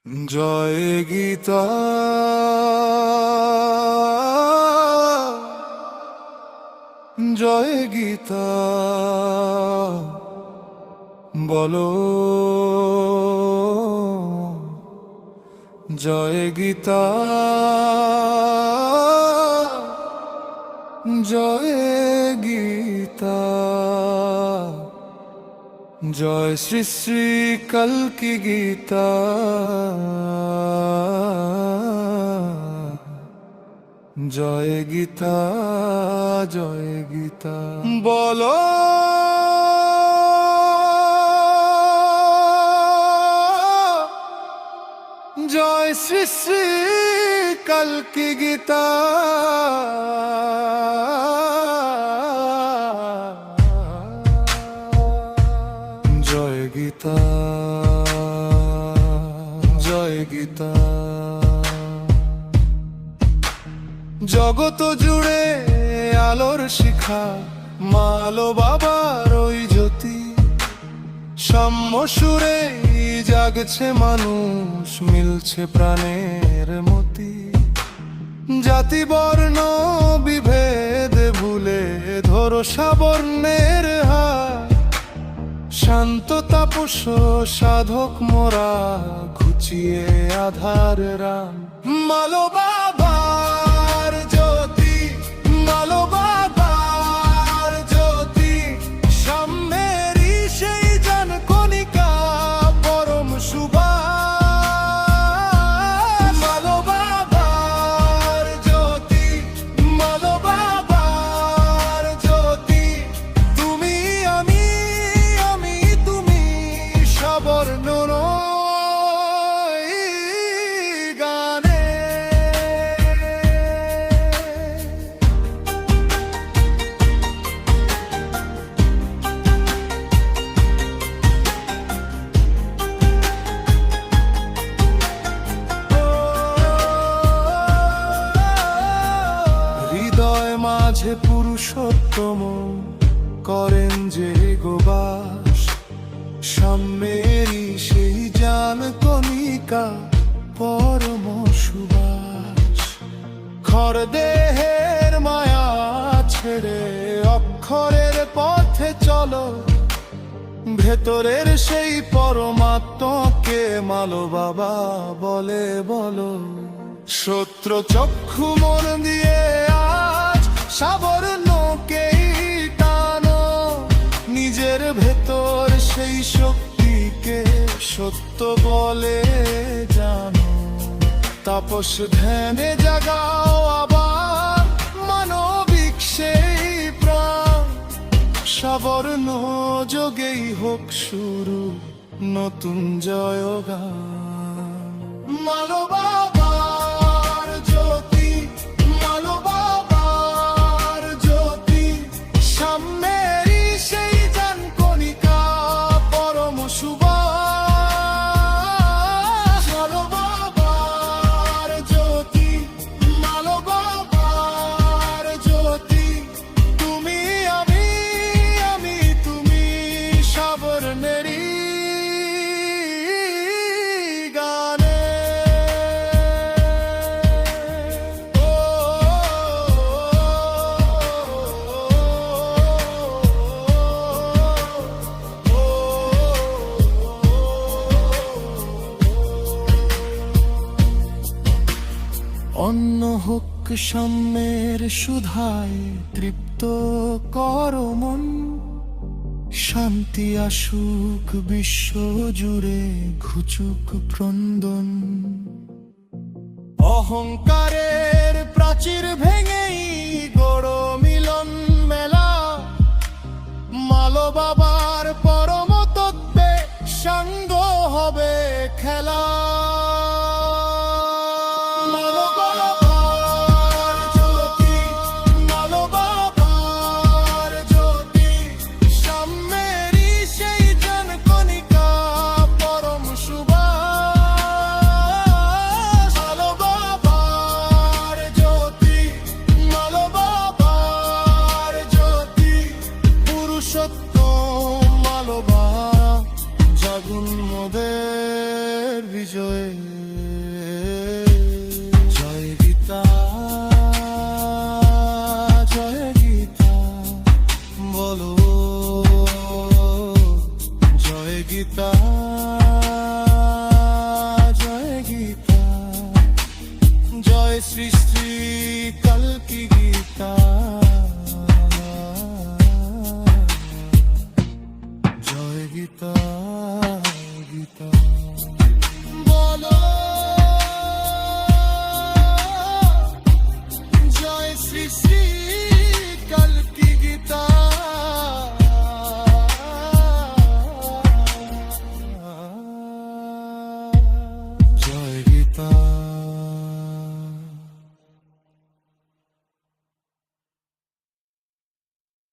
জয় গীতা জয় গীতা বলো জয় গীতা জয় গীতা জয় শ্রী শ্রী কল্কি গীতা জয় গীতা জয় গীতা বলো জয় শ্রী শ্রী কল্কি গীতা জয় গীতা জয় গীতা জগত জুড়ে আলোর শিখা মালো বাবার ওই জ্যোতি সাম্য সুরে জাগছে মানুষ মিলছে প্রাণের মতি জাতি বর্ণ বিভেদ ভুলে ধরো সাবর্ণের হাত শান্ত তাপস সাধক মোরা ঘুচিয়ে আধার রাম মালো বাবার জ্যোতি মালো বাবার জ্যোতি সাম্যেরই সেই জন কণিকা পরম সুবাস মালো বাবার জ্যোতি মালো বাবার জ্যোতি তুমি আমি তুমি সাবর্ণ গানে হৃদয় মাঝে পুরুষোত্তম করেন যে গোবাস সাম্যেরই সেই জান কণিকা পরম সুবাস খর দেহের মায়া ছেড়ে অক্ষরের পথে চলো ভেতরের সেই পরমাত্মাকে মালো বাবা বলে বলো সত্র চক্ষু মন দিয়ে আজ সাবর্ণকেই টানো নিজের ভেতর সেই শক্তিকে সত্য বলে জানো তাপস ধ্যানে জাগাও আবার মানবিক সেই প্রাণ সাবর্ণ যোগেই হোক শুরু নতুন জয়গান মালো বাবার জ্যোতি মালো বাবার জ্যোতি সাম্যেরই সেই জান কণিকা পরম সুবাস মালো বাবার জ্যোতি মালো বাবার জ্যোতি তুমি আমি তুমি সাবর্ণেরই গানে অন্ন হোক সাম্যের সুধায় তৃপ্ত কর মন শান্তি আসুক বিশ্ব জুড়ে ঘুচুক ক্রন্দন অহংকারের প্রাচীর ভেঙেই গড় মিলন মেলা মালো বাবার পরম তত্ত্বে সাঙ্গ হবে খেলা জাগুন মোদের বিজয়। জয় গীতা, জয় গীতা বলো, জয় গীতা, জয় গীতা, জয় শ্রী শ্রী কল্কি গীতা, জয় গীতা, গীতা বলো।